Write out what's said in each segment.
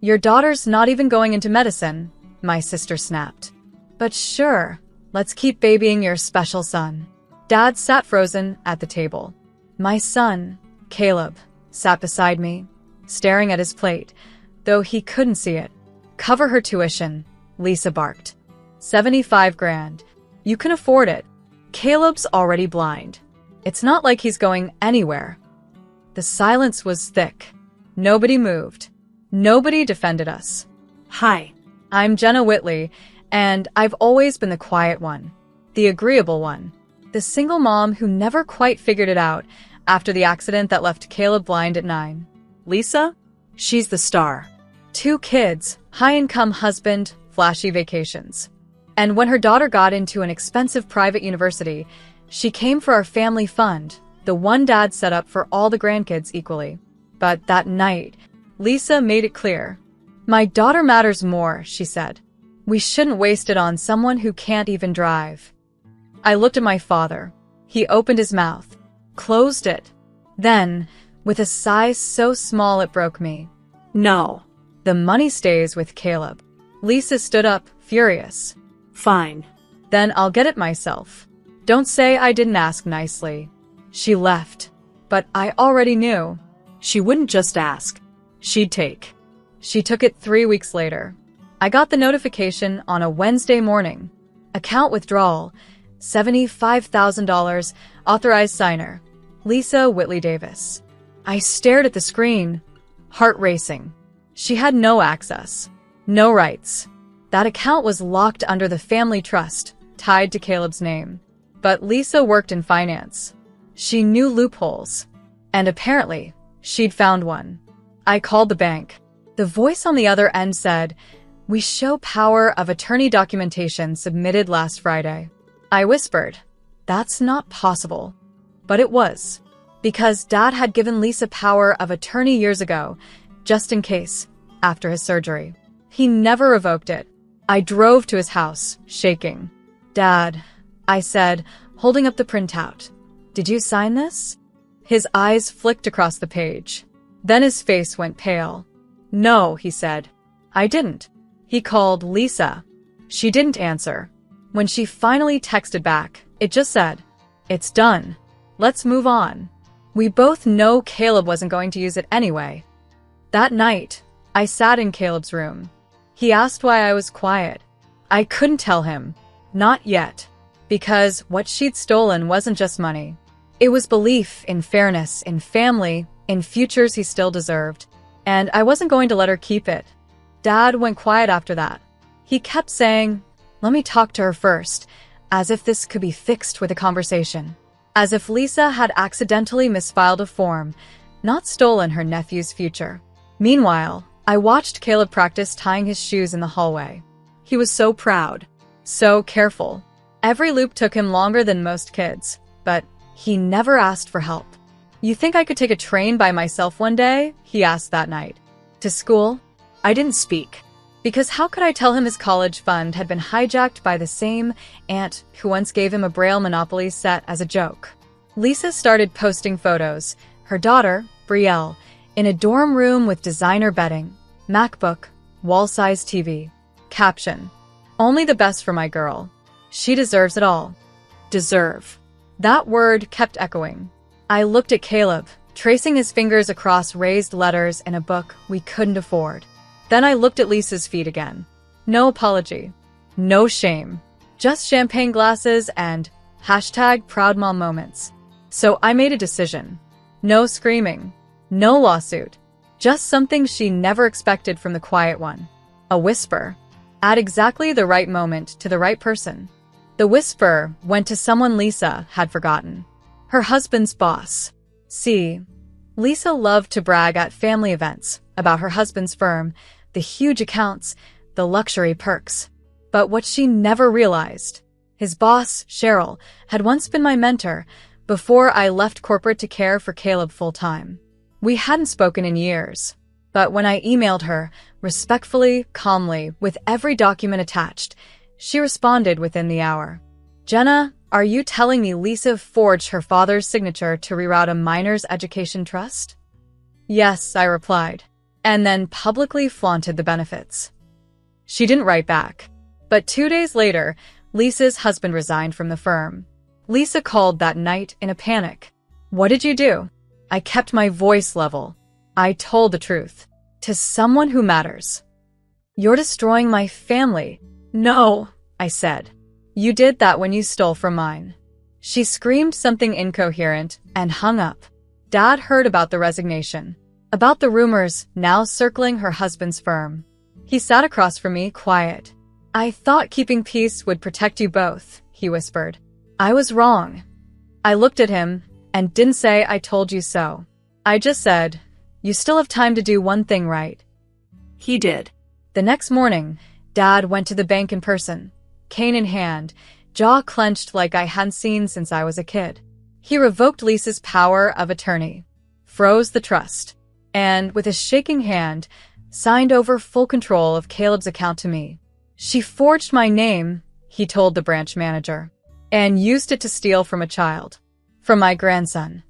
Your daughter's not even going into medicine, my sister snapped. But sure, let's keep babying your special son. Dad sat frozen at the table. My son, Caleb, sat beside me, staring at his plate, though he couldn't see it. Cover her tuition, Lisa barked. 75 grand. You can afford it. Caleb's already blind. It's not like he's going anywhere. The silence was thick. Nobody moved. Nobody defended us. Hi. I'm Jenna Whitley, and I've always been the quiet one, the agreeable one, the single mom who never quite figured it out after the accident that left Caleb blind at 9. Lisa? She's the star. 2 kids, high-income husband, flashy vacations. And when her daughter got into an expensive private university, she came for our family fund, the one Dad set up for all the grandkids equally. But that night, Lisa made it clear. My daughter matters more, she said. We shouldn't waste it on someone who can't even drive. I looked at my father. He opened his mouth, closed it. Then, with a sigh so small it broke me. No. The money stays with Caleb. Lisa stood up, furious. Fine. Then I'll get it myself. Don't say I didn't ask nicely. She left. But I already knew. She wouldn't just ask. She'd take. She took it 3 weeks later. I got the notification on a Wednesday morning. Account withdrawal, $75,000, authorized signer, Lisa Whitley Davis. I stared at the screen, heart racing. She had no access, no rights. That account was locked under the family trust, tied to Caleb's name. But Lisa worked in finance. She knew loopholes. And apparently, she'd found one. I called the bank. The voice on the other end said, "We show power of attorney documentation submitted last Friday." I whispered, "That's not possible." But it was. Because Dad had given Lisa power of attorney years ago, just in case, after his surgery. He never revoked it. I drove to his house, shaking. "Dad," I said, holding up the printout. "Did you sign this?" His eyes flicked across the page. Then his face went pale. "No," he said. "I didn't." He called Lisa. She didn't answer. When she finally texted back, it just said, "It's done. Let's move on." We both know Caleb wasn't going to use it anyway. That night, I sat in Caleb's room. He asked why I was quiet. I couldn't tell him. Not yet. Because what she'd stolen wasn't just money. It was belief in fairness, in family, in futures he still deserved. And I wasn't going to let her keep it. Dad went quiet after that. He kept saying, "Let me talk to her first," as if this could be fixed with a conversation. As if Lisa had accidentally misfiled a form, not stolen her nephew's future. Meanwhile, I watched Caleb practice tying his shoes in the hallway. He was so proud, so careful. Every loop took him longer than most kids, but he never asked for help. "You think I could take a train by myself one day?" he asked that night. "To school?" I didn't speak. Because how could I tell him his college fund had been hijacked by the same aunt who once gave him a Braille Monopoly set as a joke? Lisa started posting photos, her daughter, Brielle, in a dorm room with designer bedding, MacBook, wall-size TV. Caption: "Only the best for my girl. She deserves it all." Deserve. That word kept echoing. I looked at Caleb, tracing his fingers across raised letters in a book we couldn't afford. Then I looked at Lisa's feet again. No apology. No shame. Just champagne glasses and #ProudMom moments. So I made a decision. No screaming. No lawsuit. Just something she never expected from the quiet one. A whisper. At exactly the right moment to the right person. The whisper went to someone Lisa had forgotten. Her husband's boss. See, Lisa loved to brag at family events about her husband's firm, the huge accounts, the luxury perks. But what she never realized, his boss, Cheryl, had once been my mentor before I left corporate to care for Caleb full-time. We hadn't spoken in years, but when I emailed her, respectfully, calmly, with every document attached, she responded within the hour. "Jenna, are you telling me Lisa forged her father's signature to reroute a minor's education trust?" "Yes," I replied. and then publicly flaunted the benefits. She didn't write back. But 2 days later, Lisa's husband resigned from the firm. Lisa called that night in a panic. "What did you do?" I kept my voice level. I told the truth. "To someone who matters." "You're destroying my family." "No," I said. "You did that when you stole from mine." She screamed something incoherent and hung up. Dad heard about the resignation, about the rumors now circling her husband's firm. He sat across from me, quiet. "I thought keeping peace would protect you both," he whispered. "I was wrong." I looked at him and didn't say I told you so. I just said, "You still have time to do one thing right." He did. The next morning, Dad went to the bank in person, cane in hand, jaw clenched like I hadn't seen since I was a kid. He revoked Lisa's power of attorney, froze the trust, and, with a shaking hand, signed over full control of Caleb's account to me. "She forged my name," he told the branch manager, "and used it to steal from a child. From my grandson."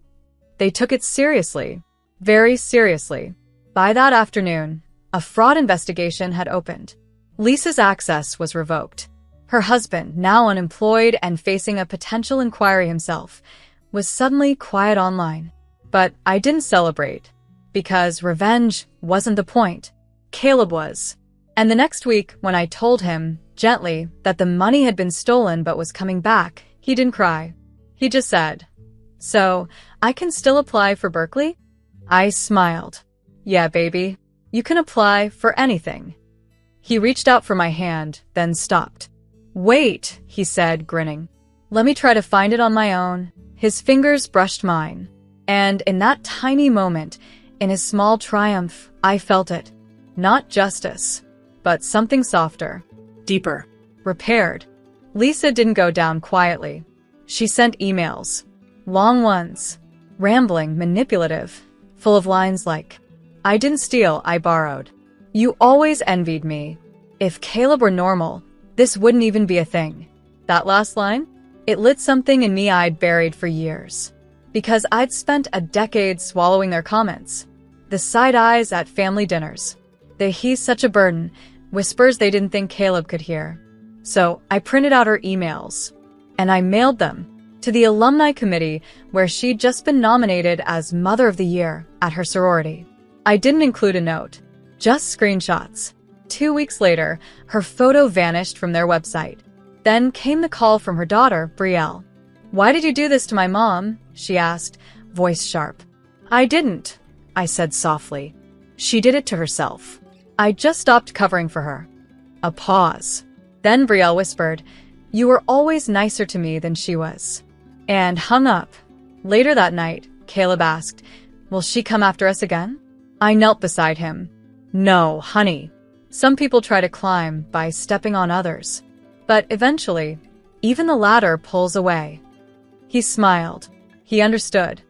They took it seriously, very seriously. By that afternoon, a fraud investigation had opened. Lisa's access was revoked. Her husband, now unemployed and facing a potential inquiry himself, was suddenly quiet online. But I didn't celebrate, because revenge wasn't the point. Caleb was. And the next week, when I told him, gently, that the money had been stolen but was coming back, he didn't cry. He just said, "So, I can still apply for Berkeley?" I smiled. "Yeah, baby. You can apply for anything." He reached out for my hand, then stopped. "Wait," he said, grinning. "Let me try to find it on my own." His fingers brushed mine. And in that tiny moment, in his small triumph, I felt it. Not justice, but something softer. Deeper. Repaired. Lisa didn't go down quietly. She sent emails. Long ones. Rambling, manipulative. Full of lines like, "I didn't steal, I borrowed. You always envied me. If Caleb were normal, this wouldn't even be a thing." That last line? It lit something in me I'd buried for years. Because I'd spent a decade swallowing their comments. The side eyes at family dinners. The "he's such a burden" whispers they didn't think Caleb could hear. So I printed out her emails. And I mailed them to the alumni committee where she'd just been nominated as Mother of the Year at her sorority. I didn't include a note, just screenshots. 2 weeks later, her photo vanished from their website. Then came the call from her daughter, Brielle. "Why did you do this to my mom?" she asked, voice sharp. "I didn't," I said softly. "She did it to herself. I just stopped covering for her." A pause. Then Brielle whispered, "You were always nicer to me than she was," and hung up. Later that night, Caleb asked, "Will she come after us again?" I knelt beside him. "No, honey. Some people try to climb by stepping on others. But eventually, even the ladder pulls away." He smiled. He understood.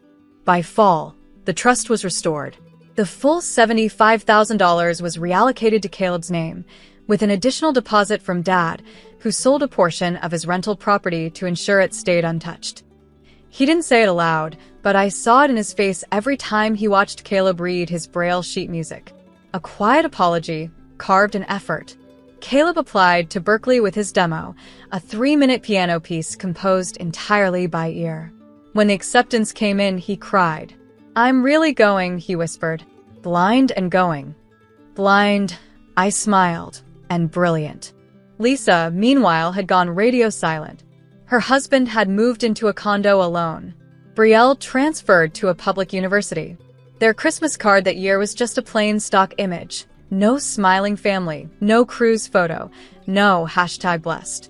By fall, the trust was restored. The full $75,000 was reallocated to Caleb's name, with an additional deposit from Dad, who sold a portion of his rental property to ensure it stayed untouched. He didn't say it aloud, but I saw it in his face every time he watched Caleb read his Braille sheet music. A quiet apology, carved in effort. Caleb applied to Berkeley with his demo, a 3-minute piano piece composed entirely by ear. When the acceptance came in, he cried. "I'm really going," he whispered. "Blind and going." Blind, I smiled, and brilliant. Lisa, meanwhile, had gone radio silent. Her husband had moved into a condo alone. Brielle transferred to a public university. Their Christmas card that year was just a plain stock image. No smiling family, no cruise photo, no #blessed.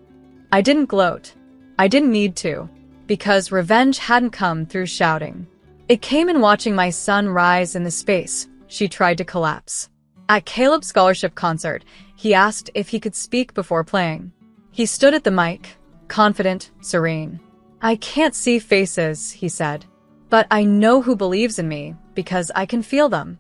I didn't gloat. I didn't need to, because revenge hadn't come through shouting. It came in watching my son rise in the space she tried to collapse. At Caleb's scholarship concert, he asked if he could speak before playing. He stood at the mic, confident, serene. "I can't see faces," he said, "but I know who believes in me because I can feel them."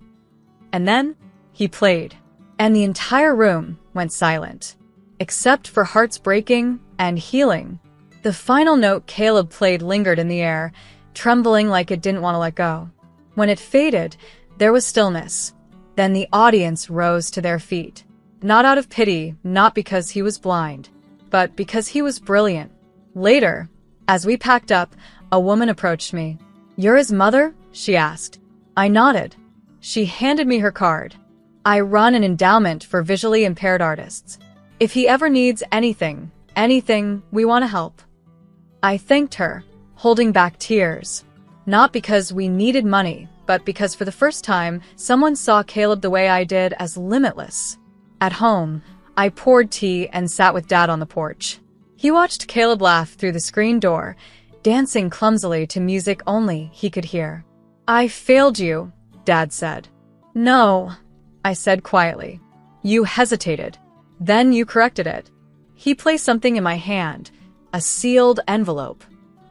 And then he played, and the entire room went silent, except for hearts breaking and healing. The final note Caleb played lingered in the air, trembling like it didn't want to let go. When it faded, there was stillness, Then the audience rose to their feet. Not out of pity, not because he was blind, but because he was brilliant. Later, as we packed up, a woman approached me. "You're his mother?" she asked. I nodded. She handed me her card. "I run an endowment for visually impaired artists. If he ever needs anything, we want to help." I thanked her, holding back tears. Not because we needed money, but because for the first time, someone saw Caleb the way I did, as limitless. At home, I poured tea and sat with Dad on the porch. He watched Caleb laugh through the screen door, dancing clumsily to music only he could hear. "I failed you," Dad said. "No," I said quietly. "You hesitated. Then you corrected it." He placed something in my hand, a sealed envelope.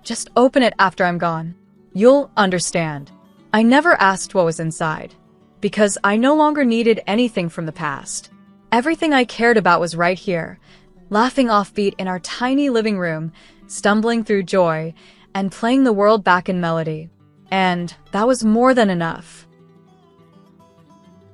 "Just open it after I'm gone. You'll understand." I never asked what was inside, because I no longer needed anything from the past. Everything I cared about was right here, laughing offbeat in our tiny living room, stumbling through joy, and playing the world back in melody. And that was more than enough.